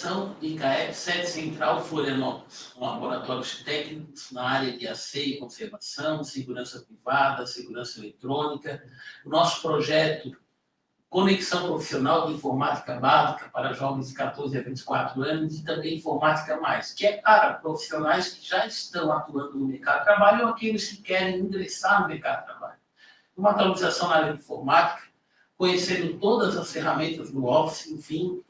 inauguração do ICAEP Sede Central Florianópolis, com laboratórios técnicos na área de AC e conservação, segurança privada, segurança eletrônica. O nosso projeto Conexão Profissional de Informática Básica para jovens de 14 a 24 anos e também Informática Mais, que é para profissionais que já estão atuando no mercado de trabalho ou aqueles que querem ingressar no mercado de trabalho. Uma atualização na área de informática, conhecendo todas as ferramentas do Office, enfim,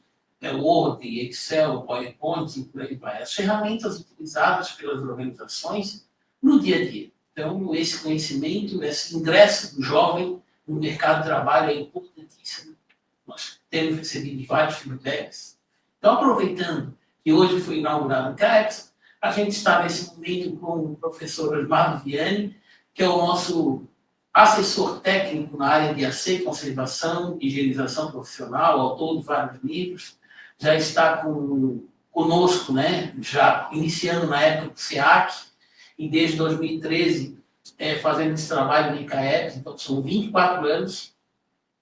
Word, Excel, PowerPoint e por aí vai. As ferramentas utilizadas pelas organizações no dia a dia. Então, esse conhecimento, esse ingresso do jovem no mercado de trabalho é importantíssimo. Nós temos recebido vários feedbacks. Então, aproveitando que hoje foi inaugurado o CAEPS, a gente está nesse momento com o professor Osmar Vianney, que é o nosso assessor técnico na área de AC, conservação, higienização profissional, autor de vários livros, já está conosco, né, já iniciando na época do SEAC, e desde 2013 fazendo esse trabalho no ICAEP, então são 24 anos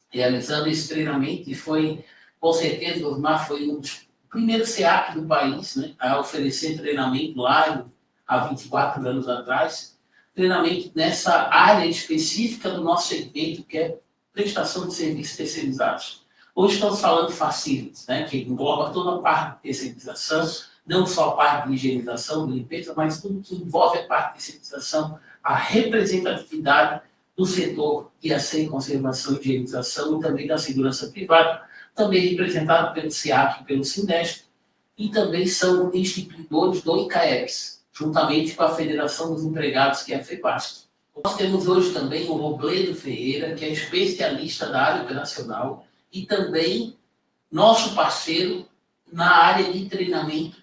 realizando esse treinamento, e foi, com certeza, o Osmar foi um dos primeiros SEAC do país, né, a oferecer treinamento lá há 24 anos atrás, treinamento nessa área específica do nosso segmento, que é prestação de serviços especializados. Hoje estamos falando de facilities, né, que engloba toda a parte de terceirização, não só a parte de higienização, de limpeza, mas tudo que envolve a parte de terceirização, a representatividade do setor de AC, conservação e higienização e também da segurança privada, também representado pelo SEAC e pelo Sindesp, e também são instituidores do ICAEPS, juntamente com a Federação dos Empregados, que é a FEPAST. Nós temos hoje também o Robledo Ferreira, que é especialista da área operacional e também nosso parceiro na área de treinamento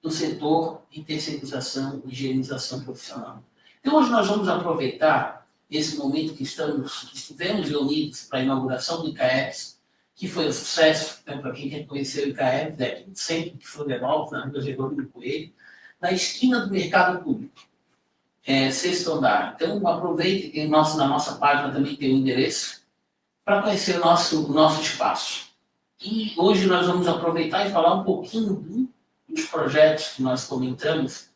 do setor de terceirização e higienização profissional. Então, hoje nós vamos aproveitar esse momento que estivemos reunidos para a inauguração do ICAEPS, que foi um sucesso, então, para quem quer conhecer o ICAEPS, é aqui no centro de Florianópolis, na Rua Jerônimo Coelho, na esquina do mercado público, sexto andar. Então, aproveite que na nossa página também tem o endereço para conhecer o nosso espaço. E hoje nós vamos aproveitar e falar um pouquinho dos projetos que nós comentamos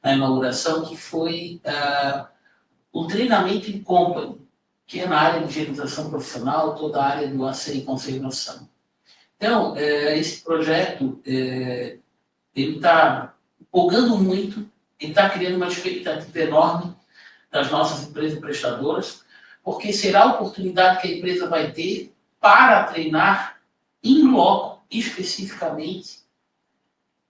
na inauguração, que foi o treinamento em company, que é na área de higienização profissional, toda a área do AC e conservação. Então, esse projeto, ele está empolgando muito, ele está criando uma expectativa enorme das nossas empresas prestadoras, porque será a oportunidade que a empresa vai ter para treinar em loco, especificamente,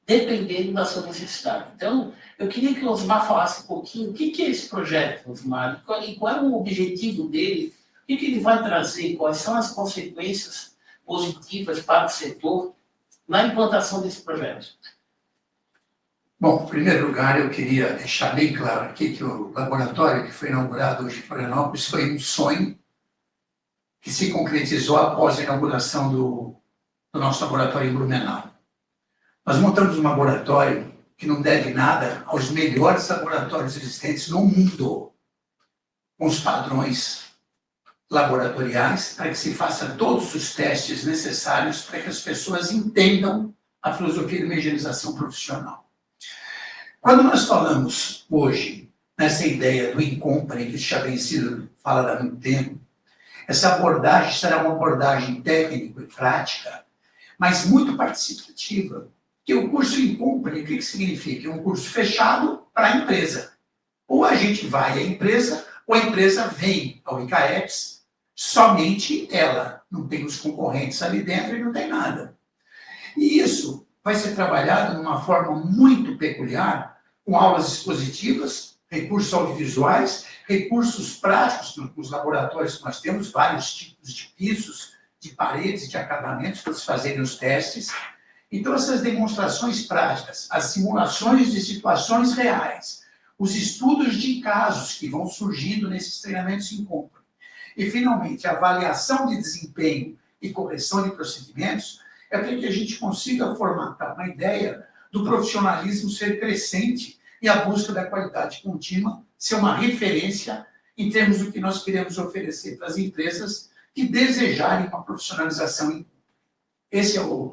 dependendo da sua necessidade. Então, eu queria que o Osmar falasse um pouquinho o que é esse projeto, Osmar, e qual é o objetivo dele, o que ele vai trazer, quais são as consequências positivas para o setor na implantação desse projeto. Bom, em primeiro lugar, eu queria deixar bem claro aqui que o laboratório que foi inaugurado hoje em Florianópolis foi um sonho que se concretizou após a inauguração do nosso laboratório em Blumenau. Nós montamos um laboratório que não deve nada aos melhores laboratórios existentes no mundo, com os padrões laboratoriais, para que se faça todos os testes necessários para que as pessoas entendam a filosofia de uma higienização profissional. Quando nós falamos hoje nessa ideia do in-company, que já vem sido falado há muito tempo, essa abordagem será uma abordagem técnica e prática, mas muito participativa, que o curso in-company, o que significa? É um curso fechado para a empresa. Ou a gente vai à empresa, ou a empresa vem ao ICAEPS, somente ela. Não tem os concorrentes ali dentro e não tem nada. E isso vai ser trabalhado de uma forma muito peculiar, com aulas expositivas, recursos audiovisuais, recursos práticos nos laboratórios que nós temos, vários tipos de pisos, de paredes, de acabamentos para se fazerem os testes. Então, essas demonstrações práticas, as simulações de situações reais, os estudos de casos que vão surgindo nesses treinamentos em compra, e, finalmente, a avaliação de desempenho e correção de procedimentos, é para que a gente consiga formatar uma ideia do profissionalismo ser crescente e a busca da qualidade contínua ser uma referência em termos do que nós queremos oferecer para as empresas que desejarem uma profissionalização. Esse é o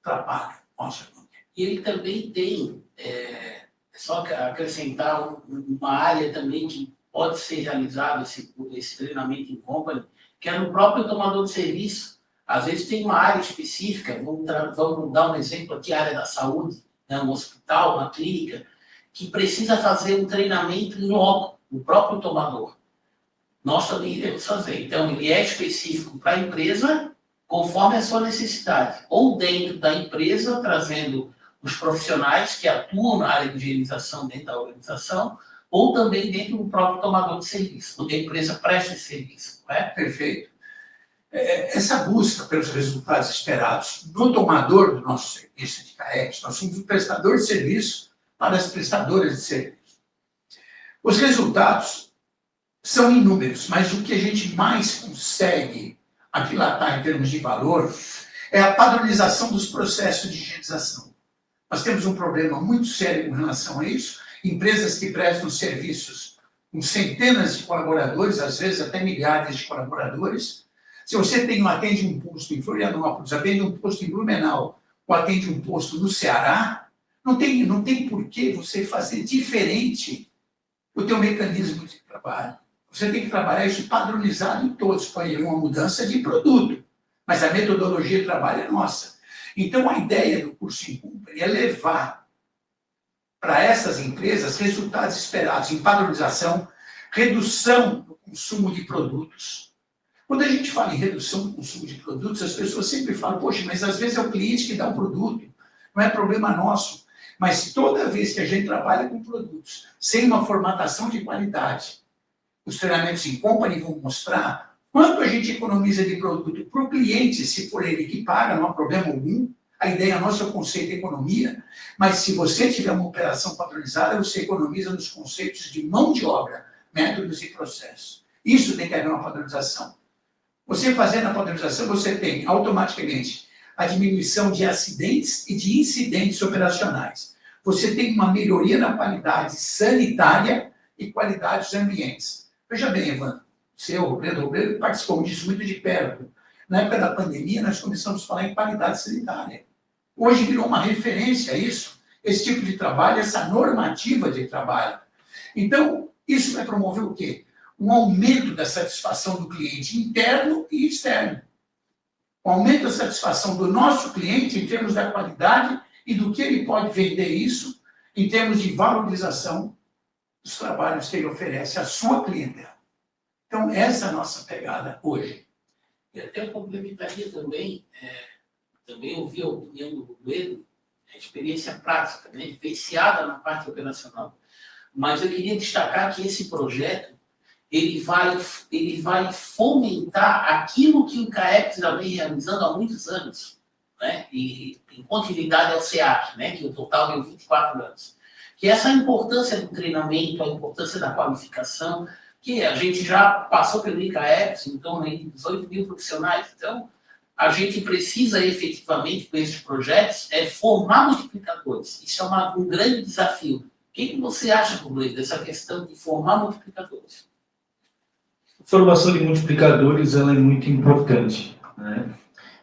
trabalho. Nossa. E ele também tem, só acrescentar uma área também que pode ser realizado esse treinamento em company, que é no próprio tomador de serviço. Às vezes tem uma área específica, vamos dar um exemplo aqui, a área da saúde, né, um hospital, uma clínica, que precisa fazer um treinamento em loco, no próprio tomador. Nós também iremos fazer. Então, ele é específico para a empresa, conforme a sua necessidade. Ou dentro da empresa, trazendo os profissionais que atuam na área de higienização dentro da organização, ou também dentro do próprio tomador de serviço, onde a empresa presta esse serviço. Não é? Perfeito. Essa busca pelos resultados esperados no tomador do nosso serviço de CAEX, nós somos um prestador de serviço para as prestadoras de serviço. Os resultados são inúmeros, mas o que a gente mais consegue aquilatar em termos de valor é a padronização dos processos de higienização. Nós temos um problema muito sério com relação a isso. Empresas que prestam serviços com centenas de colaboradores, às vezes até milhares de colaboradores. Se você atende um posto em Florianópolis, atende um posto em Blumenau, ou atende um posto no Ceará, não tem por que você fazer diferente o teu mecanismo de trabalho. Você tem que trabalhar isso padronizado em todos. Pode haver uma mudança de produto, mas a metodologia de trabalho é nossa. Então, a ideia do curso em Company é levar para essas empresas resultados esperados em padronização, redução do consumo de produtos. Quando a gente fala em redução do consumo de produtos, as pessoas sempre falam, poxa, mas às vezes é o cliente que dá o produto, não é problema nosso. Mas toda vez que a gente trabalha com produtos sem uma formatação de qualidade, os treinamentos em Company vão mostrar quanto a gente economiza de produto para o cliente, se for ele que paga, não há problema algum. A ideia nossa é o conceito de economia, mas se você tiver uma operação padronizada, você economiza nos conceitos de mão de obra, métodos e processos. Isso tem que haver uma padronização. Você fazendo a padronização, você tem automaticamente a diminuição de acidentes e de incidentes operacionais. Você tem uma melhoria na qualidade sanitária e qualidade dos ambientes. Veja bem, Evandro, o Robledo participou disso muito de perto. Na época da pandemia, nós começamos a falar em qualidade sanitária. Hoje virou uma referência a isso, esse tipo de trabalho, essa normativa de trabalho. Então, isso vai promover o quê? Um aumento da satisfação do cliente interno e externo. Um aumento da satisfação do nosso cliente em termos da qualidade e do que ele pode vender isso em termos de valorização dos trabalhos que ele oferece à sua clientela. Então, essa é a nossa pegada hoje. E até eu complementaria também ouvi a opinião do governo, a experiência prática, né, vivenciada na parte operacional. Mas eu queria destacar que esse projeto ele vai fomentar aquilo que o CAEX já vem realizando há muitos anos, né, e em continuidade ao SEAC, né, que o total deu 24 anos. Que essa importância do treinamento, a importância da qualificação, que a gente já passou pelo ICAEX, em torno de 18 mil profissionais. Então, a gente precisa efetivamente, com esses projetos, formar multiplicadores. Isso é um grande desafio. O que você acha, Robledo, dessa questão de formar multiplicadores? A formação de multiplicadores ela é muito importante, né?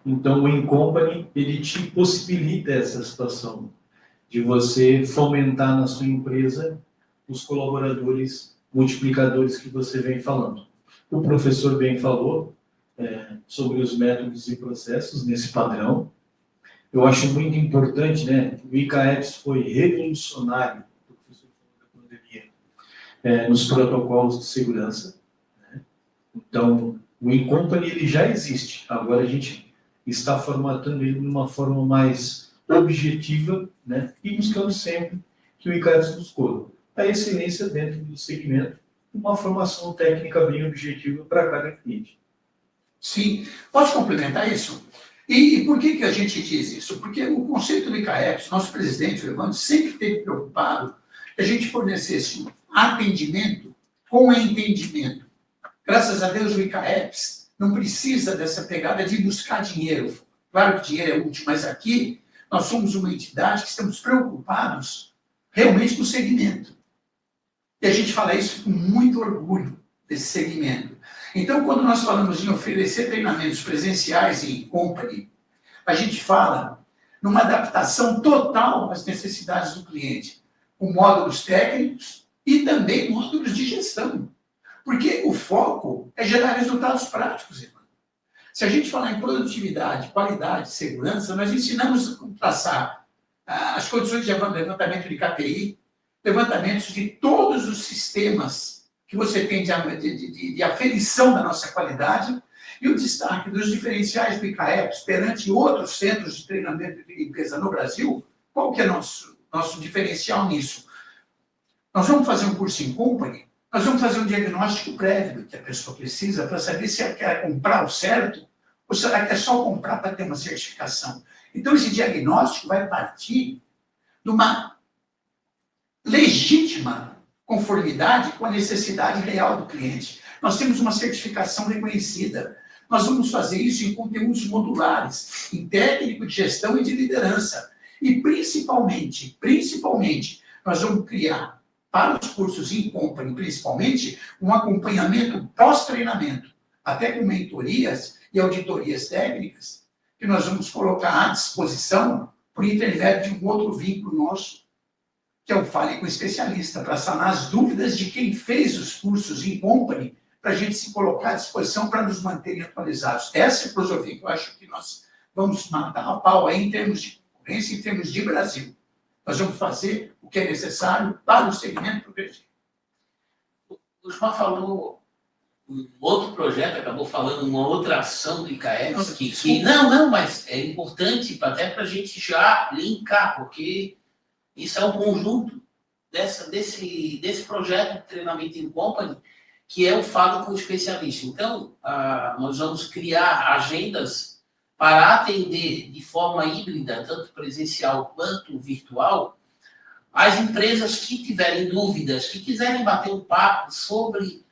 Então, o In-Company, ele te possibilita essa situação de você fomentar na sua empresa os colaboradores multiplicadores que você vem falando. O professor bem falou sobre os métodos e processos nesse padrão. Eu acho muito importante, né? O ICAEX foi revolucionário, o professor falou da pandemia, nos protocolos de segurança. Né? Então, o In-Company ele já existe. Agora a gente está formatando ele de uma forma mais objetiva, né? E buscando sempre que o ICAEX buscou a excelência dentro do segmento, uma formação técnica bem objetiva para cada cliente. Sim, posso complementar isso? E por que a gente diz isso? Porque o conceito do ICAEX, nosso presidente, o Evandro, sempre esteve preocupado que a gente fornecesse atendimento com entendimento. Graças a Deus, o ICAEX não precisa dessa pegada de buscar dinheiro. Claro que dinheiro é útil, mas aqui nós somos uma entidade que estamos preocupados realmente com o segmento. E a gente fala isso com muito orgulho desse segmento. Então, quando nós falamos em oferecer treinamentos presenciais em Company, a gente fala numa adaptação total às necessidades do cliente, com módulos técnicos e também módulos de gestão. Porque o foco é gerar resultados práticos, irmão. Se a gente falar em produtividade, qualidade, segurança, nós ensinamos a traçar as condições de levantamento de KPI, levantamentos de todos os sistemas que você tem de aferição da nossa qualidade e o destaque dos diferenciais do ICAEPS perante outros centros de treinamento de limpeza no Brasil. Qual que é nosso diferencial nisso? Nós vamos fazer um curso em company, nós vamos fazer um diagnóstico prévio do que a pessoa precisa para saber se ela quer comprar o certo ou se ela quer só comprar para ter uma certificação. Então, esse diagnóstico vai partir de uma legítima conformidade com a necessidade real do cliente. Nós temos uma certificação reconhecida. Nós vamos fazer isso em conteúdos modulares, em técnico de gestão e de liderança. E, principalmente, nós vamos criar, para os cursos em company, principalmente, um acompanhamento pós-treinamento, até com mentorias e auditorias técnicas, que nós vamos colocar à disposição por intermédio de um outro vínculo nosso, que é o Fale com o Especialista, para sanar as dúvidas de quem fez os cursos em company, para a gente se colocar à disposição para nos manterem atualizados. Essa é a filosofia que eu acho que nós vamos matar a pau aí em termos de concorrência, em termos de Brasil. Nós vamos fazer o que é necessário para o segmento progredido. O João falou um outro projeto, acabou falando uma outra ação do ICAEPS, mas é importante até para a gente já linkar, porque isso é um conjunto desse projeto de treinamento em company, que é o Fale com o Especialista. Então, nós vamos criar agendas para atender de forma híbrida, tanto presencial quanto virtual, as empresas que tiverem dúvidas, que quiserem bater um papo sobre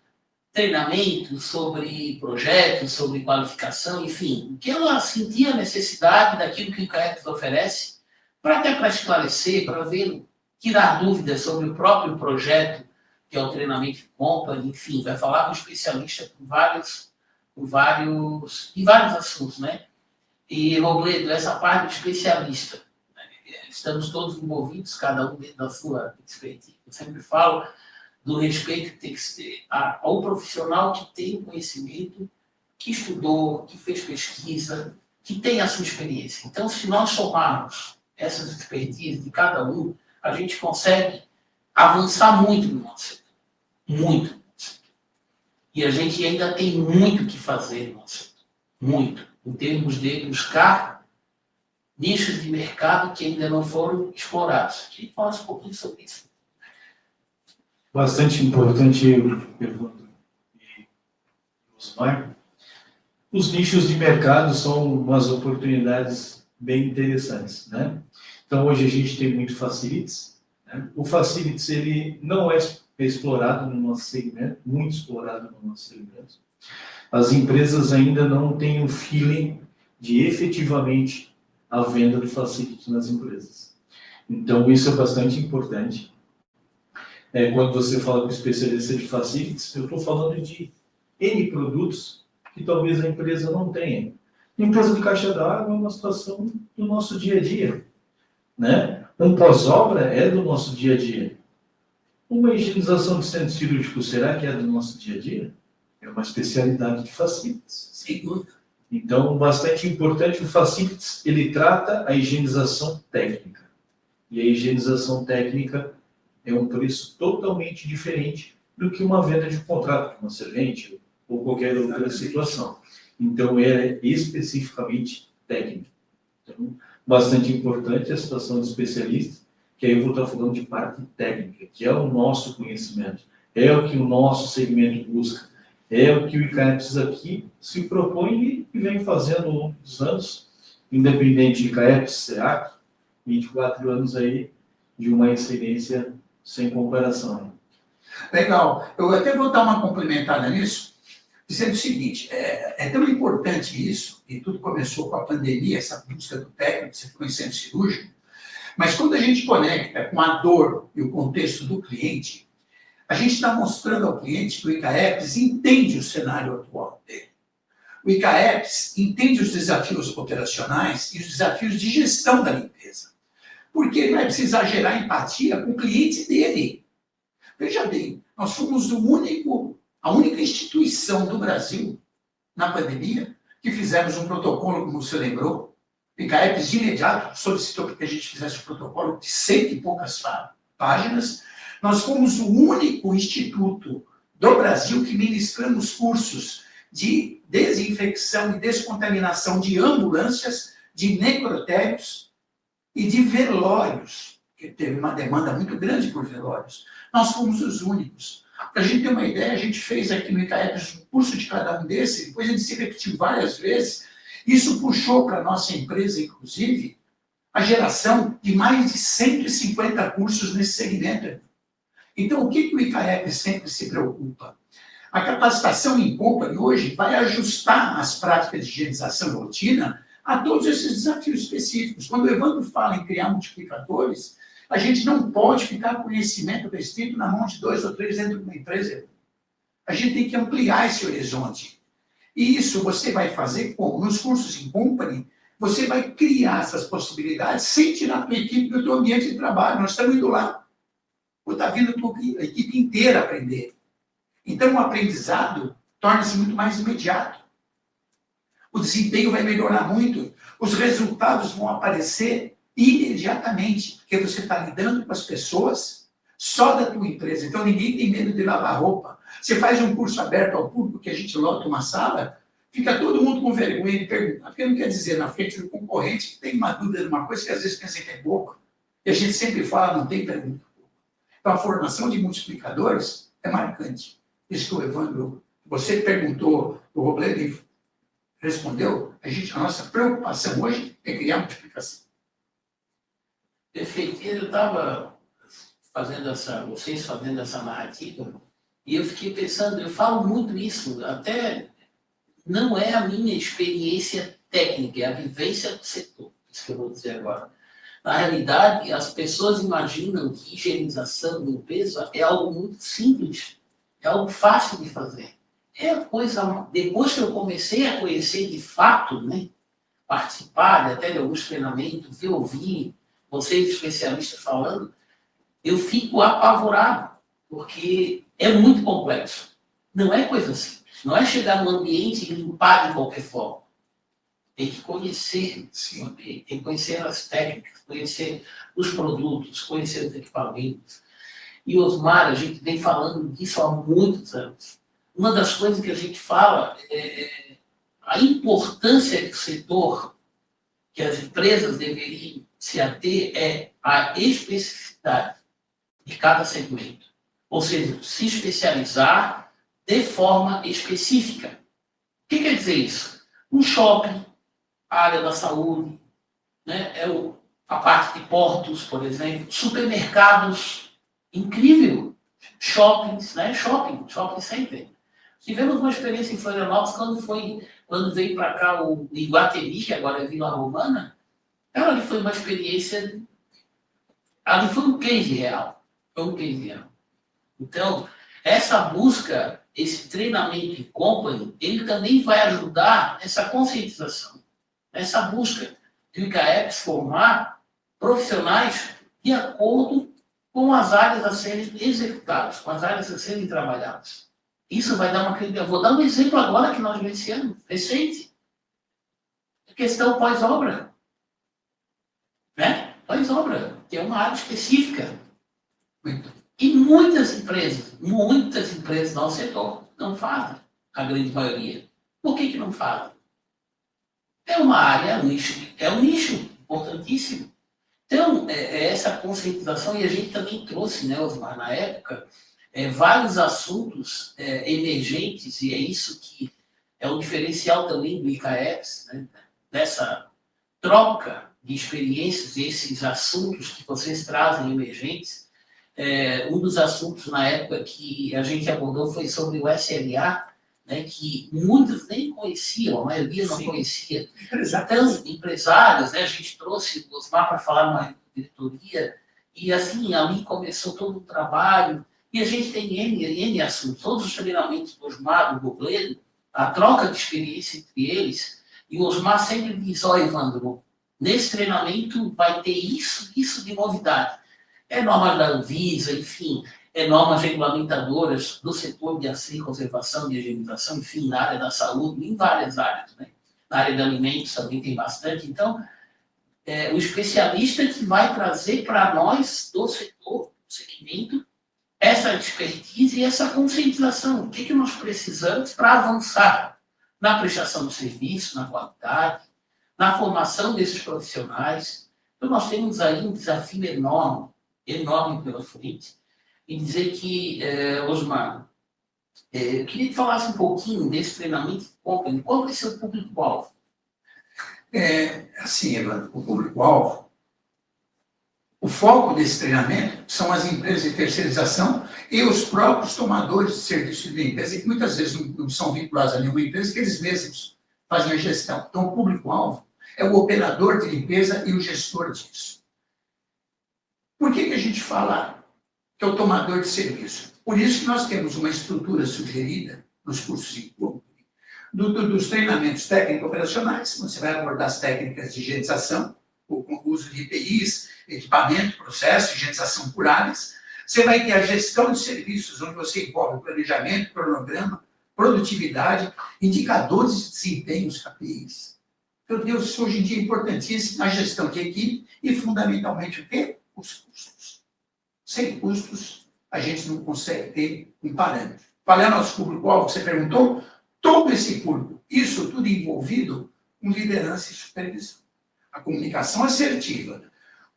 treinamento, sobre projetos, sobre qualificação, enfim, o que ela sentir a necessidade daquilo que o ICAEPS oferece, até para esclarecer, para ver, tirar dúvidas sobre o próprio projeto, que é o treinamento de company, enfim, vai falar com o especialista em vários assuntos, né? E, Robledo, essa parte do especialista, né? Estamos todos envolvidos, cada um dentro da sua expertise. Eu sempre falo do respeito que tem que ter ao profissional que tem conhecimento, que estudou, que fez pesquisa, que tem a sua experiência. Então, se nós somarmos essas expertises de cada um, a gente consegue avançar muito no nosso setor. Muito. E a gente ainda tem muito que fazer no nosso setor. Muito. Em termos de buscar nichos de mercado que ainda não foram explorados. A gente fala um pouquinho sobre isso. Bastante importante, pergunta de Osmar. Os nichos de mercado são umas oportunidades bem interessantes, né? Então, hoje a gente tem muito facilities, né? O facilities, ele não é explorado no nosso segmento, muito explorado no nosso segmento. As empresas ainda não têm o feeling de efetivamente a venda do facilities nas empresas. Então, isso é bastante importante. Quando você fala com especialista de facilities, eu estou falando de N produtos que talvez a empresa não tenha. Limpeza de caixa d'água é uma situação do nosso dia a dia, né? Um pós-obra é do nosso dia a dia. Uma higienização de centro cirúrgico, será que é do nosso dia a dia? É uma especialidade de facilities. Sem dúvida. Então, bastante importante, o facilities, ele trata a higienização técnica. E a higienização técnica é um preço totalmente diferente do que uma venda de contrato com uma servente ou qualquer outra situação. Então, é especificamente técnica. Então, bastante importante a situação do especialista, que aí eu vou estar falando de parte técnica, que é o nosso conhecimento, é o que o nosso segmento busca, é o que o ICAEPS aqui se propõe e vem fazendo ao longo dos anos, independente de ICAEPS, SEAC, 24 anos aí de uma excelência sem comparação. Legal. Eu até vou dar uma complementada nisso, dizendo o seguinte, é tão importante isso, e tudo começou com a pandemia, essa busca do técnico, você ficou em centro cirúrgico, mas quando a gente conecta com a dor e o contexto do cliente, a gente está mostrando ao cliente que o ICAEPS entende o cenário atual dele. O ICAEPS entende os desafios operacionais e os desafios de gestão da limpeza, porque ele vai precisar gerar empatia com o cliente dele. Veja bem, nós fomos a única instituição do Brasil, na pandemia, que fizemos um protocolo, como você lembrou. O ICAEPS, de imediato, solicitou para que a gente fizesse um protocolo de 100 e poucas páginas. Nós fomos o único instituto do Brasil que ministramos cursos de desinfecção e descontaminação de ambulâncias, de necrotérios e de velórios, que teve uma demanda muito grande por velórios. Nós fomos os únicos. Para a gente ter uma ideia, a gente fez aqui no ICAEPS um curso de cada um desses, depois ele se repetiu várias vezes. Isso puxou para a nossa empresa, inclusive, a geração de mais de 150 cursos nesse segmento. Então, o que o ICAEPS sempre se preocupa? A capacitação em company hoje vai ajustar as práticas de higienização e rotina a todos esses desafios específicos. Quando o Evandro fala em criar multiplicadores, a gente não pode ficar com conhecimento restrito na mão de 2 ou 3 dentro de uma empresa. A gente tem que ampliar esse horizonte. E isso você vai fazer como? Nos cursos em company, você vai criar essas possibilidades sem tirar a tua equipe do teu ambiente de trabalho. Nós estamos indo lá. Está vindo a equipe inteira aprender. Então, o aprendizado torna-se muito mais imediato. O desempenho vai melhorar muito. Os resultados vão aparecer imediatamente, porque você está lidando com as pessoas só da tua empresa. Então, ninguém tem medo de lavar roupa. Você faz um curso aberto ao público, que a gente lota uma sala, fica todo mundo com vergonha de perguntar, porque não quer dizer na frente do concorrente que tem uma dúvida de uma coisa que às vezes pensa que é boba. E a gente sempre fala, não tem pergunta. Então, a formação de multiplicadores é marcante. Isso que o Evandro, você perguntou, o Robledo respondeu, a nossa preocupação hoje é criar multiplicação. Perfeito. Eu estava vocês fazendo essa narrativa, e eu fiquei pensando, eu falo muito isso, até não é a minha experiência técnica, é a vivência do setor, isso que eu vou dizer agora. Na realidade, as pessoas imaginam que higienização, limpeza é algo muito simples, é algo fácil de fazer. É coisa, depois que eu comecei a conhecer de fato, né, participar até de alguns treinamentos, ouvir vocês especialistas falando, eu fico apavorado, porque é muito complexo. Não é coisa simples. Não é chegar no ambiente e limpar de qualquer forma. Tem que conhecer o ambiente, tem que conhecer as técnicas, conhecer os produtos, conhecer os equipamentos. E, Osmar, a gente vem falando disso há muitos anos. Uma das coisas que a gente fala é a importância do setor, que as empresas deveriam se ater, é a especificidade de cada segmento. Ou seja, se especializar de forma específica. O que quer dizer isso? Um shopping, a área da saúde, né? A parte de portos, por exemplo, supermercados, incrível, shoppings, né? Shopping center. Tivemos uma experiência em Florianópolis quando veio para cá o Iguatemi, que agora é Vila Romana. Ali foi uma experiência, ali foi um case real. Então, essa busca, esse treinamento em company, ele também vai ajudar nessa conscientização, nessa busca de o ICAEPS formar profissionais de acordo com as áreas a serem executadas, com as áreas a serem trabalhadas. Isso vai dar uma credibilidade. Vou dar um exemplo agora que nós vencemos, recente. A questão pós-obra. Né? Pós-obra, que é uma área específica. E muitas empresas do nosso setor não fazem, a grande maioria. Por que não fazem? É uma área, é um nicho importantíssimo. Então, essa conscientização, e a gente também trouxe, né, Osmar, na época, vários assuntos emergentes, e é isso que é o diferencial também do ICAEPS, né, dessa troca de experiências, esses assuntos que vocês trazem emergentes. Um dos assuntos na época que a gente abordou foi sobre o SLA, né, que muitos nem conheciam, a maioria não conhecia. Então, empresários, né, a gente trouxe o Osmar para falar numa diretoria, e assim, ali começou todo o trabalho, e a gente tem N assuntos, todos os treinamentos do Osmar, do Robledo, a troca de experiência entre eles, e o Osmar sempre diz, ó, Evandro, nesse treinamento vai ter isso de novidade. É norma da Anvisa, enfim, é normas regulamentadoras do setor de assim, conservação, de higienização, enfim, na área da saúde, em várias áreas, né? Na área de alimentos também tem bastante. Então, o especialista que vai trazer para nós, do setor, do segmento, essa expertise e essa conscientização. O que nós precisamos para avançar na prestação do serviço, na qualidade, na formação desses profissionais. Então, nós temos aí um desafio enorme, enorme pela frente, em dizer que, Osmar, eu queria que falasse um pouquinho desse treinamento de company. Qual vai ser o público-alvo? Assim, Evandro, o público-alvo, o foco desse treinamento são as empresas de terceirização e os próprios tomadores de serviço de limpeza, que muitas vezes não são vinculados a nenhuma empresa, que eles mesmos fazem a gestão. Então, o público-alvo é o operador de limpeza e o gestor disso. Por que a gente fala que é o tomador de serviço? Por isso que nós temos uma estrutura sugerida nos cursos de company, dos treinamentos técnico-operacionais, você vai abordar as técnicas de higienização, com o uso de EPIs, equipamento, processo, higienização por áreas. Você vai ter a gestão de serviços, onde você envolve planejamento, cronograma, produtividade, indicadores de desempenho, os KPIs. Meu Deus, isso hoje em dia é importantíssimo, a gestão de equipe e, fundamentalmente, o quê? Os custos. Sem custos, a gente não consegue ter um parâmetro. Qual é o nosso público-alvo que você perguntou? Todo esse público, isso tudo envolvido com liderança e supervisão. A comunicação assertiva,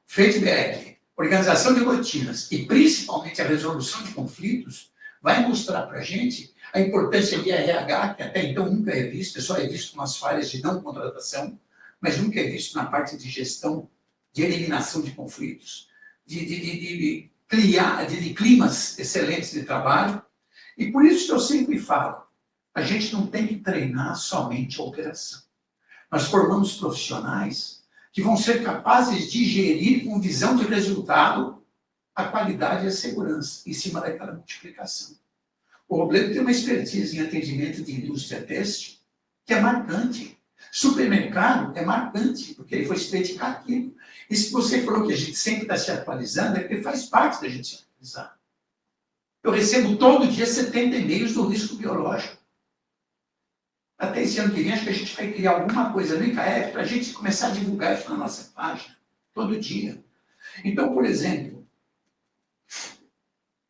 feedback, organização de rotinas e principalmente a resolução de conflitos vai mostrar para a gente a importância de RH, que até então nunca é vista, só é visto nas falhas de não contratação, mas nunca é visto na parte de gestão, de eliminação de conflitos, de climas excelentes de trabalho. E por isso que eu sempre falo, a gente não tem que treinar somente a operação. Nós formamos profissionais que vão ser capazes de gerir com visão de resultado a qualidade e a segurança em cima daquela multiplicação. O Robledo tem uma expertise em atendimento de indústria têxtil que é marcante. Supermercado é marcante, porque ele foi se dedicar àquilo. E se você falou que a gente sempre está se atualizando, é porque faz parte da gente se atualizar. Eu recebo todo dia 70 e-mails do risco biológico. Até esse ano que vem, acho que a gente vai criar alguma coisa no ICAF para a gente começar a divulgar isso na nossa página, todo dia. Então, por exemplo,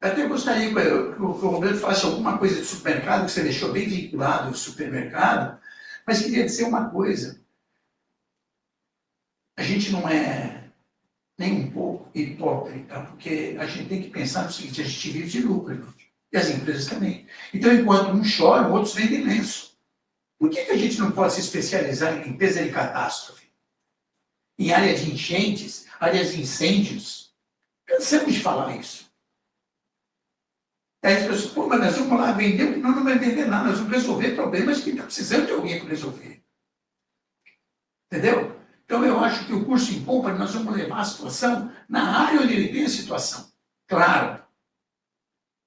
eu até gostaria que o Roberto falasse alguma coisa de supermercado, que você deixou bem vinculado ao supermercado, mas queria dizer uma coisa. A gente não é nem um pouco hipócrita, porque a gente tem que pensar no seguinte, a gente vive de lucro, e as empresas também. Então, enquanto uns choram, outros vendem lenço. Por que a gente não pode se especializar em limpeza de catástrofe? Em área de enchentes, áreas de incêndios? Cansamos de falar isso. Aí as pessoas, pô, mas nós vamos lá vender, nós não vamos vender nada, nós vamos resolver problemas que está precisando de alguém para resolver. Entendeu? Então eu acho que o curso em company nós vamos levar a situação na área onde ele tem a situação. Claro,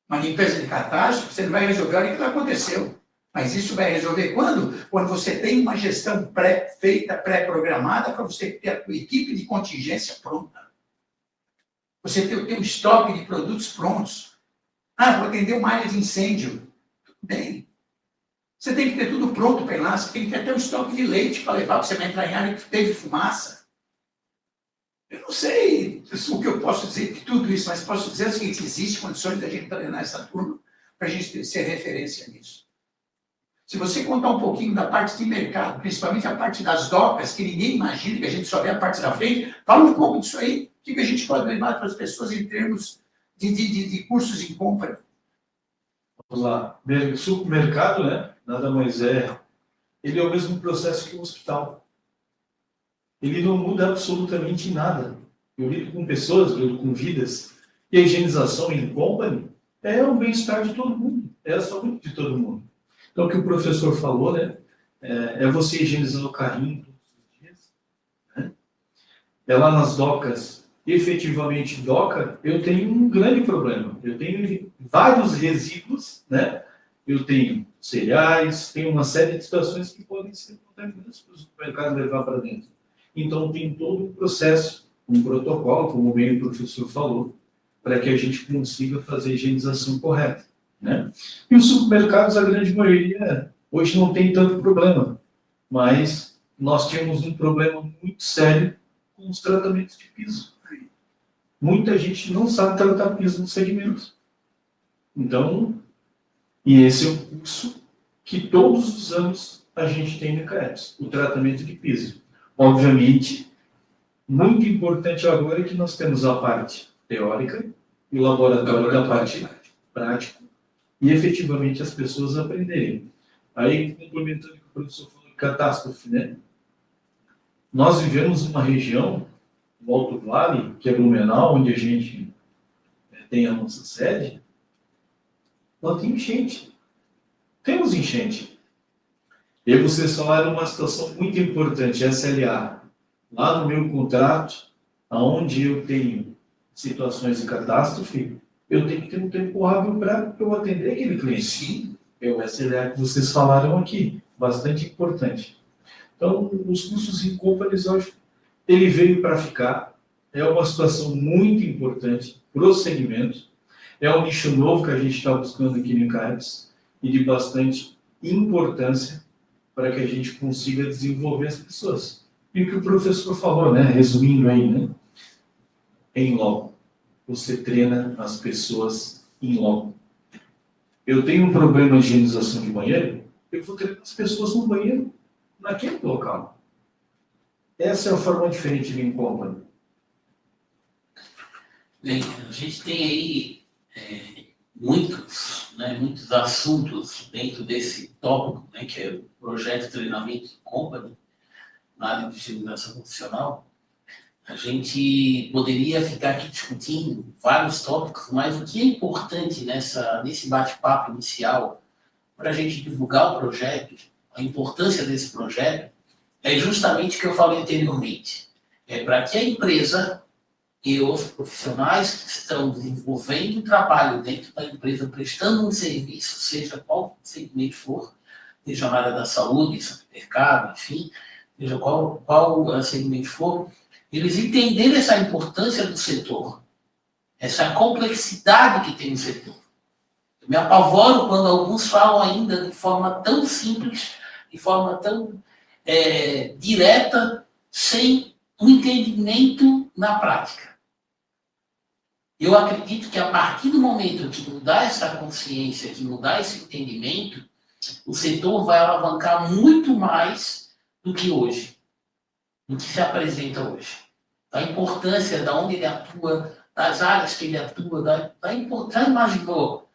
uma limpeza de catástrofe, você não vai resolver a hora que ela aconteceu. Mas isso vai resolver quando? Quando você tem uma gestão pré-feita, pré-programada, para você ter a tua equipe de contingência pronta. Você ter um estoque de produtos prontos. Ah, vou atender uma área de incêndio. Tudo bem. Você tem que ter tudo pronto para ir lá. Você tem que ter até um estoque de leite para levar, para você vai entrar em área que teve fumaça. Eu não sei o que eu posso dizer de tudo isso, mas posso dizer o seguinte, existe condições da gente treinar essa turma para a gente ser referência nisso. Se você contar um pouquinho da parte de mercado, principalmente a parte das docas, que ninguém imagina que a gente só vê a parte da frente, fala um pouco disso aí. O que a gente pode levar para as pessoas em termos de cursos em compra? Vamos lá. Supermercado, né? Nada mais é. Ele é o mesmo processo que o hospital. Ele não muda absolutamente nada. Eu lido com pessoas, eu lido com vidas. E a higienização em company é o bem-estar de todo mundo. É a saúde de todo mundo. Então, o que o professor falou, né? É você higienizando o carrinho todos os dias. Né? É lá nas docas, efetivamente doca, eu tenho um grande problema. Eu tenho vários resíduos, né? eu tenho cereais, tem uma série de situações que podem ser contaminantes para o supermercado levar para dentro. Então, tem todo um processo, um protocolo, como bem o professor falou, para que a gente consiga fazer a higienização correta, né? E os supermercados, a grande maioria, hoje não tem tanto problema, mas nós tínhamos um problema muito sério com os tratamentos de piso. Muita gente não sabe tratar piso no segmento. Então, e esse é o curso que todos os anos a gente tem no ICAEPS, o tratamento de piso. Obviamente, muito importante agora é que nós temos a parte teórica e o laboratório da parte prática, e efetivamente as pessoas aprenderem. Aí, complementando o que o professor falou de catástrofe, né? Nós vivemos uma região, o Alto Vale, que é Blumenau, onde a gente tem a nossa sede, lá tem enchente. Temos enchente. E aí vocês falaram uma situação muito importante, SLA. Lá no meu contrato, onde eu tenho situações de catástrofe, eu tenho que ter um tempo hábil para eu atender aquele cliente. Sim, é o SLA que vocês falaram aqui, bastante importante. Então, os cursos em companies, hoje, ele veio para ficar, é uma situação muito importante para o segmento, é um nicho novo que a gente está buscando aqui no ICAEPS e de bastante importância para que a gente consiga desenvolver as pessoas. E o que o professor falou, né? Resumindo aí, né? Em loco. Você treina as pessoas em loco. Eu tenho um problema de higienização de banheiro, eu vou treinar as pessoas no banheiro, naquele local. Essa é a forma diferente de company. Bem, a gente tem aí muitos assuntos dentro desse tópico, né, que é o projeto de treinamento de company, na área de higienização profissional. A gente poderia ficar aqui discutindo vários tópicos, mas o que é importante nesse bate-papo inicial, para a gente divulgar o projeto, a importância desse projeto, é justamente o que eu falei anteriormente. É para que a empresa e os profissionais que estão desenvolvendo o trabalho dentro da empresa, prestando um serviço, seja qual segmento for, seja na área da saúde, mercado, enfim, seja qual segmento for, eles entenderem essa importância do setor, essa complexidade que tem no setor. Eu me apavoro quando alguns falam ainda de forma tão simples, de forma tão direta, sem um entendimento na prática. Eu acredito que a partir do momento que mudar essa consciência, que mudar esse entendimento, o setor vai alavancar muito mais do que hoje, do que se apresenta hoje. Da importância de onde ele atua, das áreas que ele atua, da importância. Já imaginou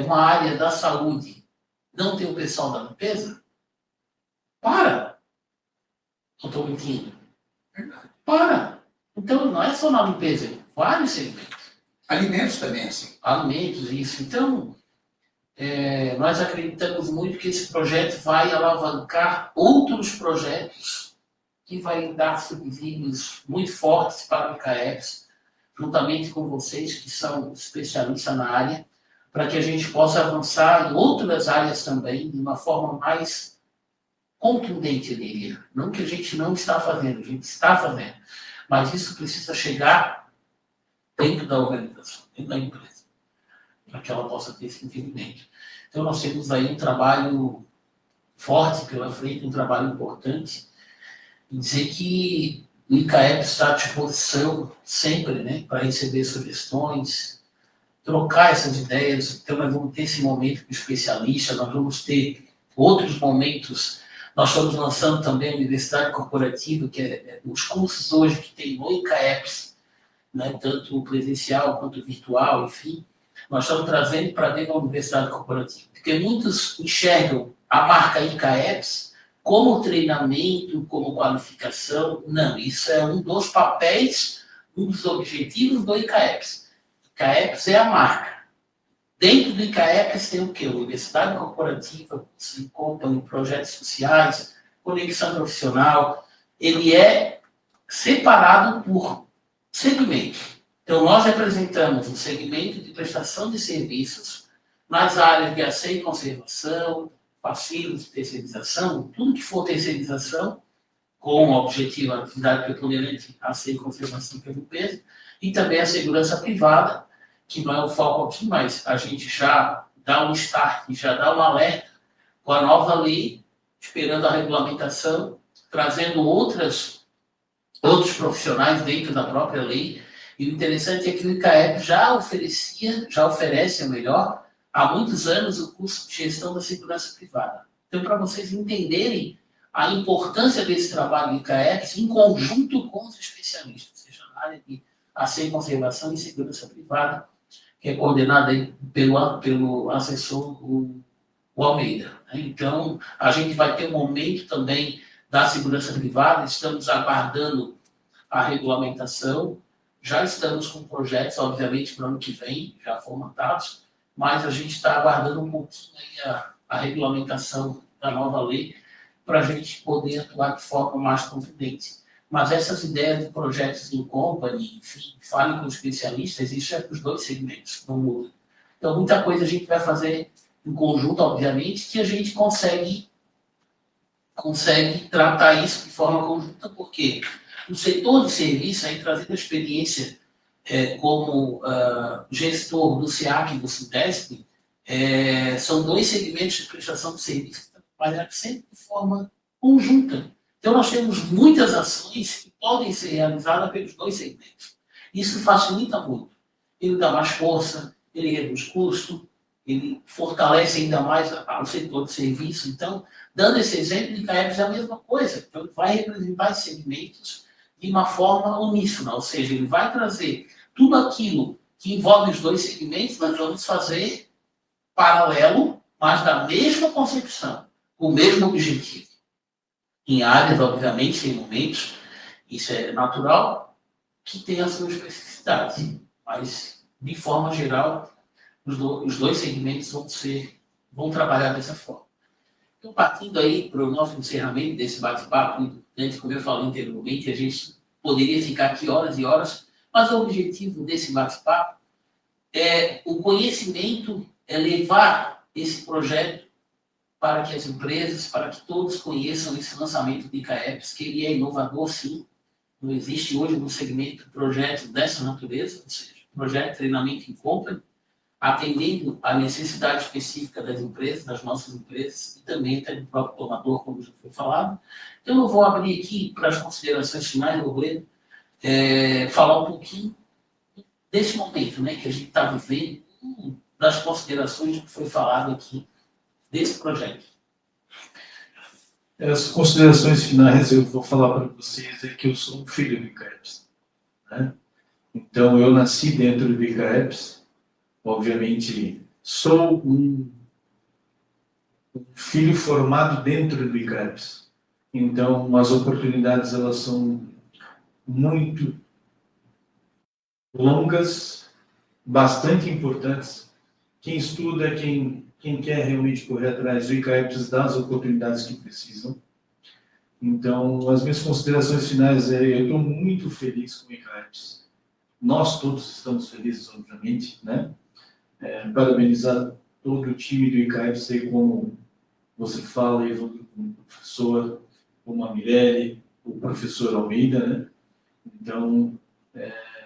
uma área da saúde não ter o pessoal da limpeza? Para! Não estou mentindo. Para! Então, não é só na limpeza, vários segmentos. Alimentos também, assim. Alimentos, isso. Então, nós acreditamos muito que esse projeto vai alavancar outros projetos que vai dar subsídios muito fortes para o ICAEPS, juntamente com vocês que são especialistas na área, para que a gente possa avançar em outras áreas também de uma forma mais contundente, eu diria. Não que a gente não está fazendo, a gente está fazendo. Mas isso precisa chegar dentro da organização, dentro da empresa, para que ela possa ter esse entendimento. Então, nós temos aí um trabalho forte pela frente, um trabalho importante, e dizer que o ICAEPS está à disposição sempre, né, para receber sugestões, trocar essas ideias. Então, nós vamos ter esse momento com especialistas, nós vamos ter outros momentos. Nós estamos lançando também a Universidade Corporativa, que é os cursos hoje que tem no ICAEPS, né, tanto presencial quanto virtual, enfim, nós estamos trazendo para dentro da Universidade Corporativa. Porque muitos enxergam a marca ICAEPS como treinamento, como qualificação. Não, isso é um dos papéis, um dos objetivos do ICAEPS. ICAEPS é a marca. Dentro do ICAEPS tem o quê? Universidade Corporativa, company, projetos sociais, conexão profissional. Ele é separado por segmento. Então, nós representamos o segmento de prestação de serviços, nas áreas de acesso e conservação, facilities, terceirização, tudo que for terceirização, com o objetivo da atividade preponderante, acesso e conservação pela empresa, e também a segurança privada, que não é o foco aqui, mas a gente já dá um start, já dá um alerta com a nova lei, esperando a regulamentação, trazendo outros profissionais dentro da própria lei. E o interessante é que o ICAEP já oferece, melhor, há muitos anos, o curso de gestão da segurança privada. Então, para vocês entenderem a importância desse trabalho do ICAEP em conjunto com os especialistas, seja na área de acesso, conservação e segurança privada, que é coordenada aí pelo assessor, o Almeida. Então, a gente vai ter um momento também da segurança privada, estamos aguardando a regulamentação, já estamos com projetos, obviamente, para o ano que vem, já formatados, mas a gente está aguardando um pouquinho aí a regulamentação da nova lei para a gente poder atuar de forma mais contundente. Mas essas ideias de projetos em company, enfim, falem com os especialistas, isso é para os dois segmentos, não muda. Então, muita coisa a gente vai fazer em conjunto, obviamente, que a gente consegue tratar isso de forma conjunta, porque o setor de serviço, aí trazendo a experiência como gestor do SEAC e do SINTESP, são dois segmentos de prestação de serviço que trabalham sempre de forma conjunta. Então, nós temos muitas ações que podem ser realizadas pelos dois segmentos. Isso facilita muito. Ele dá mais força, ele reduz custo, ele fortalece ainda mais o setor de serviço. Então, dando esse exemplo, o ICAEP é a mesma coisa. Então, ele vai representar esses segmentos de uma forma uníssona, ou seja, ele vai trazer tudo aquilo que envolve os dois segmentos, nós vamos fazer paralelo, mas da mesma concepção, com o mesmo objetivo. Em áreas, obviamente, em momentos, isso é natural, que tem a sua especificidade, mas, de forma geral, os dois segmentos vão trabalhar dessa forma. Então, partindo aí para o nosso encerramento desse bate-papo, como eu falei anteriormente, a gente poderia ficar aqui horas e horas, mas o objetivo desse bate-papo é o conhecimento, é levar esse projeto para que as empresas, para que todos conheçam esse lançamento de ICAEPS, que ele é inovador, sim. Não existe hoje no segmento projetos dessa natureza, ou seja, projeto de treinamento em company, atendendo à necessidade específica das empresas, das nossas empresas, e também até do próprio tomador, como já foi falado. Então, eu vou abrir aqui para as considerações finais, Robledo, falar um pouquinho desse momento, né, que a gente está vivendo, das considerações que foi falado aqui desse projeto. As considerações finais eu vou falar para vocês é que eu sou um filho do ICAEPS, né? Então, eu nasci dentro do ICAEPS. Obviamente, sou um filho formado dentro do ICAEPS. Então, as oportunidades, elas são muito longas, bastante importantes. Quem estuda, quem quer realmente correr atrás, o ICAEPS dá as oportunidades que precisam. Então, as minhas considerações finais eu estou muito feliz com o ICAEPS. Nós todos estamos felizes, obviamente, né? Parabenizar todo o time do ICAEPS, aí como você fala, Evandro, como professor, como a Mirelle, o professor Almeida, né? Então,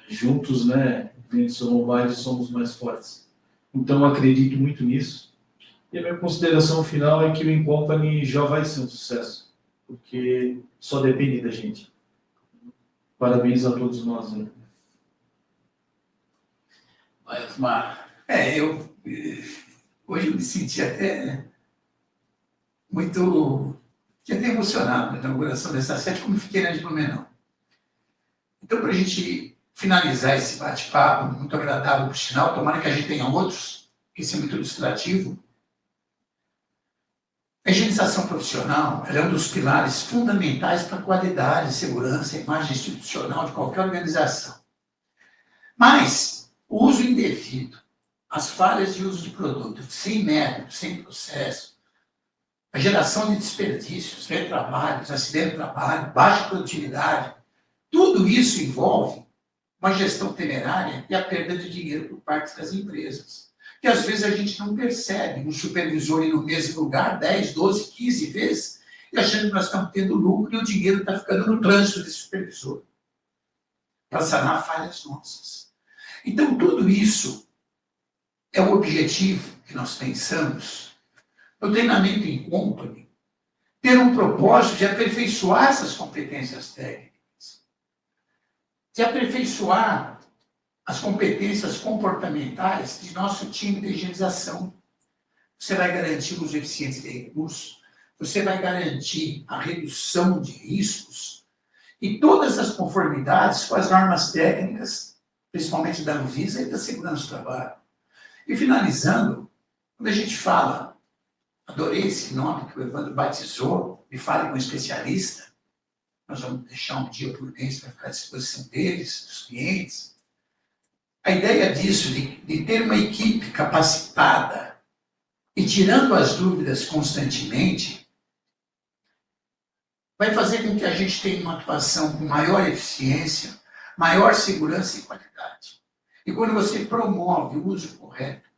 juntos, né, somos mais fortes. Então, acredito muito nisso. E a minha consideração final é que o Incompany já vai ser um sucesso, porque só depende da gente. Parabéns a todos nós, né? Vai, Osmar. Hoje eu me senti até muito emocionado na inauguração dessa sede, como fiquei na de Blumenau. Então, para a gente finalizar esse bate-papo, muito agradável, por sinal, tomara que a gente tenha outros, porque isso é muito ilustrativo. A higienização profissional é um dos pilares fundamentais para a qualidade, segurança e imagem institucional de qualquer organização. Mas o uso indevido, as falhas de uso de produto, sem método, sem processo, a geração de desperdícios, retrabalhos, acidente de trabalho, baixa produtividade, tudo isso envolve uma gestão temerária e a perda de dinheiro por parte das empresas. que às vezes a gente não percebe um supervisor ir no mesmo lugar 10, 12, 15 vezes e achando que nós estamos tendo lucro e o dinheiro está ficando no trânsito desse supervisor para sanar falhas nossas. Então, tudo isso é o objetivo que nós pensamos no treinamento em company, ter um propósito de aperfeiçoar essas competências técnicas, de aperfeiçoar as competências comportamentais de nosso time de higienização. Você vai garantir o uso eficiente de recursos, você vai garantir a redução de riscos e todas as conformidades com as normas técnicas, principalmente da Anvisa e da Segurança do Trabalho. E finalizando, quando a gente fala, adorei esse nome que o Evandro batizou, me fale com um especialista, nós vamos deixar um dia por mês para ficar à disposição deles, dos clientes. A ideia disso, de ter uma equipe capacitada e tirando as dúvidas constantemente, vai fazer com que a gente tenha uma atuação com maior eficiência, maior segurança e qualidade. E quando você promove o uso correto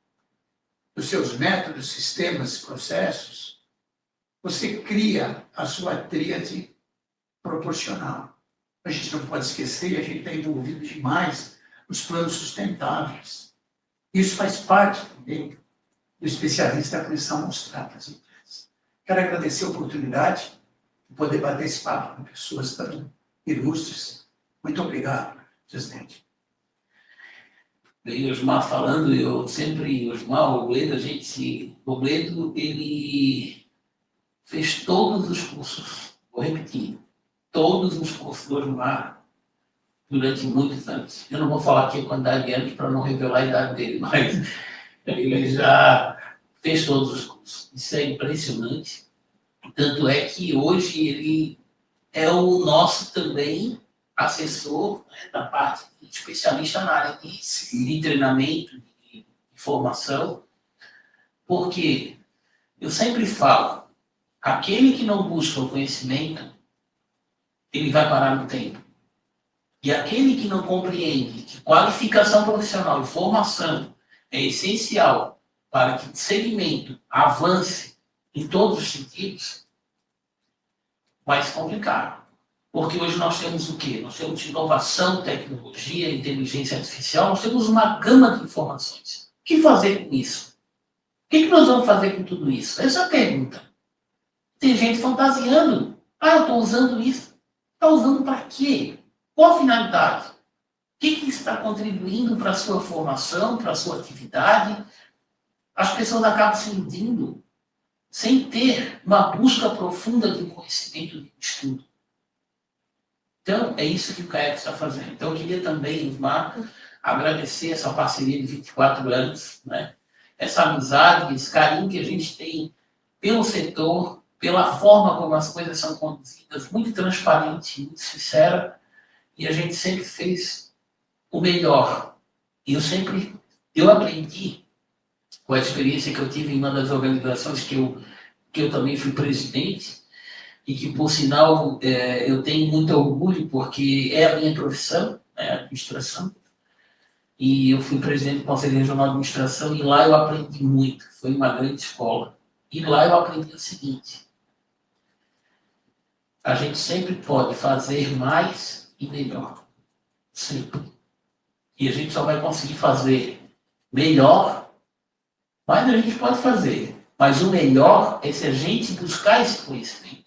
dos seus métodos, sistemas e processos, você cria a sua tríade proporcional. A gente não pode esquecer, a gente está envolvido demais nos planos sustentáveis. Isso faz parte também do especialista da começar a mostrar para as empresas. Quero agradecer a oportunidade de poder bater esse papo com pessoas tão ilustres. Muito obrigado, presidente. Bem, Osmar falando, eu sempre, Osmar, o Robledo, ele fez todos os cursos, vou repetir, todos os cursos do Osmar durante muitos anos. Eu não vou falar aqui a quantidade de anos para não revelar a idade dele, mas ele já fez todos os cursos. Isso é impressionante. Tanto é que hoje ele é o nosso também assessor, né, da parte de especialista na área de treinamento, de formação, porque eu sempre falo, aquele que não busca o conhecimento, ele vai parar no tempo. E aquele que não compreende que qualificação profissional e formação é essencial para que o segmento avance em todos os sentidos, vai se complicar. Porque hoje nós temos o quê? Nós temos inovação, tecnologia, inteligência artificial, nós temos uma gama de informações. O que fazer com isso? O que nós vamos fazer com tudo isso? Essa é a pergunta. Tem gente fantasiando. Ah, eu estou usando isso. Está usando para quê? Qual a finalidade? O que está contribuindo para a sua formação, para a sua atividade? As pessoas acabam se iludindo sem ter uma busca profunda de conhecimento de estudo. Então, é isso que o CAEP está fazendo. Então, eu queria também, Osmar, agradecer essa parceria de 24 anos, né? Essa amizade, esse carinho que a gente tem pelo setor, pela forma como as coisas são conduzidas, muito transparente, muito sincera, e a gente sempre fez o melhor. E eu aprendi com a experiência que eu tive em uma das organizações que eu também fui presidente, e que, por sinal, eu tenho muito orgulho, porque é a minha profissão, a administração, e eu fui presidente do Conselho Regional de Administração, e lá eu aprendi muito, foi uma grande escola. E lá eu aprendi o seguinte: a gente sempre pode fazer mais e melhor, sempre. E a gente só vai conseguir fazer melhor, mas a gente pode fazer. Mas o melhor é se a gente buscar esse conhecimento.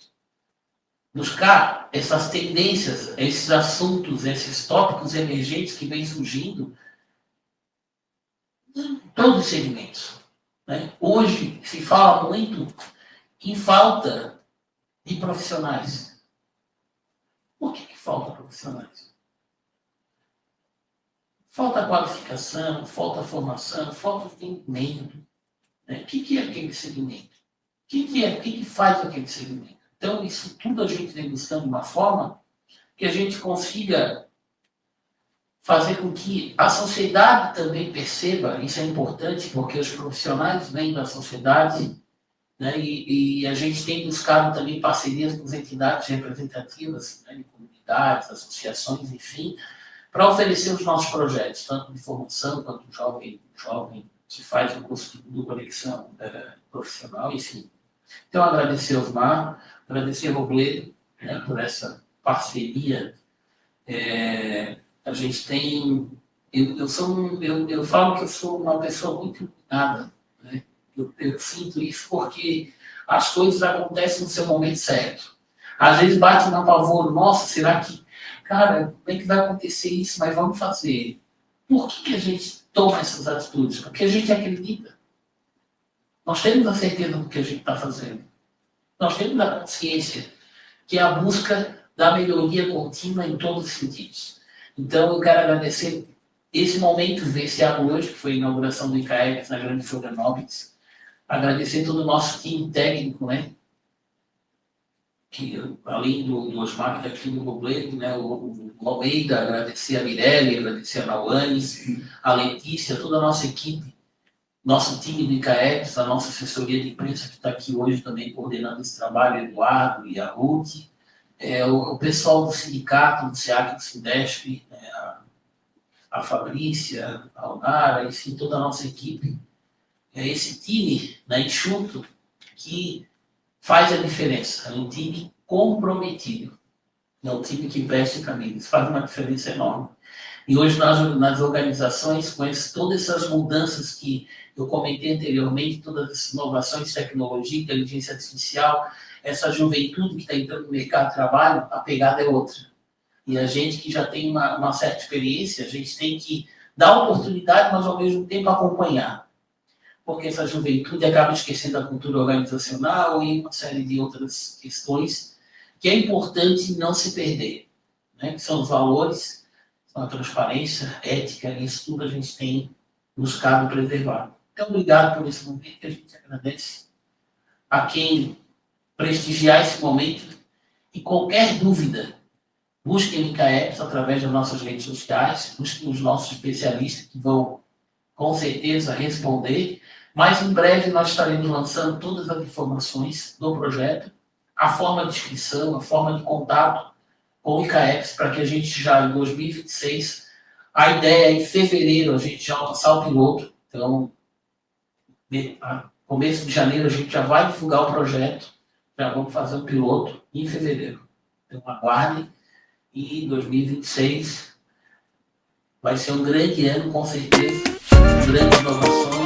Buscar essas tendências, esses assuntos, esses tópicos emergentes que vêm surgindo em todos os segmentos, né? Hoje se fala muito em falta de profissionais. Por que falta profissionais? Falta qualificação, falta formação, falta entendimento. Né? O que é aquele segmento? O que faz aquele segmento? Então, isso tudo a gente vem buscando uma forma que a gente consiga fazer com que a sociedade também perceba, isso é importante, porque os profissionais vêm da sociedade, né, e a gente tem buscado também parcerias com as entidades representativas, né, de comunidades, associações, enfim, para oferecer os nossos projetos, tanto de formação quanto jovem se faz o curso do Conexão Profissional, enfim. Então, agradecer ao Osmar, agradecer ao Robledo, né, por essa parceria. A gente tem... Eu falo que eu sou uma pessoa muito iluminada, né? Eu sinto isso porque as coisas acontecem no seu momento certo. Às vezes bate no pavor, nossa, será que... Cara, como é que vai acontecer isso? Mas vamos fazer. Por que a gente toma essas atitudes? Porque a gente acredita. Nós temos a certeza do que a gente está fazendo. Nós temos a consciência que é a busca da melhoria contínua em todos os sentidos. Então, eu quero agradecer esse momento vivenciado hoje, que foi a inauguração do ICAEX na Grande Florianópolis. Agradecer todo o nosso time técnico, né? Que, além do Osmar, que está aqui no Robledo, né? O Almeida, agradecer a Mirelle, agradecer a Nauane, a Letícia, toda a nossa equipe, nosso time do ICAEX, a nossa assessoria de imprensa que está aqui hoje também coordenando esse trabalho, Eduardo e a Ruth, o pessoal do sindicato, do SEAC, do Sindesp, a Fabrícia, a Onara, enfim, toda a nossa equipe. Esse time, né, enxuto, que faz a diferença. É um time comprometido. É um time que veste camisas. Faz uma diferença enorme. E hoje, nas organizações, com todas essas mudanças que eu comentei anteriormente, todas essas inovações, tecnologia, inteligência artificial, essa juventude que está entrando no mercado de trabalho, a pegada é outra. E a gente que já tem uma certa experiência, a gente tem que dar oportunidade, mas ao mesmo tempo acompanhar. Porque essa juventude acaba esquecendo a cultura organizacional e uma série de outras questões que é importante não se perder, né? Que são os valores, a transparência, ética, isso tudo a gente tem buscado preservar. Então, obrigado por esse momento, que a gente agradece a quem prestigiar esse momento. E qualquer dúvida, busquem o ICAEX através das nossas redes sociais, busquem os nossos especialistas que vão, com certeza, responder. Mas em breve nós estaremos lançando todas as informações do projeto, a forma de inscrição, a forma de contato com o ICAEX, para que a gente já em 2026, a ideia é em fevereiro a gente já lançar o piloto. Então, começo de janeiro a gente já vai divulgar o projeto, já vamos fazer o piloto em fevereiro. Então aguardem, e 2026 vai ser um grande ano, com certeza, grandes inovações.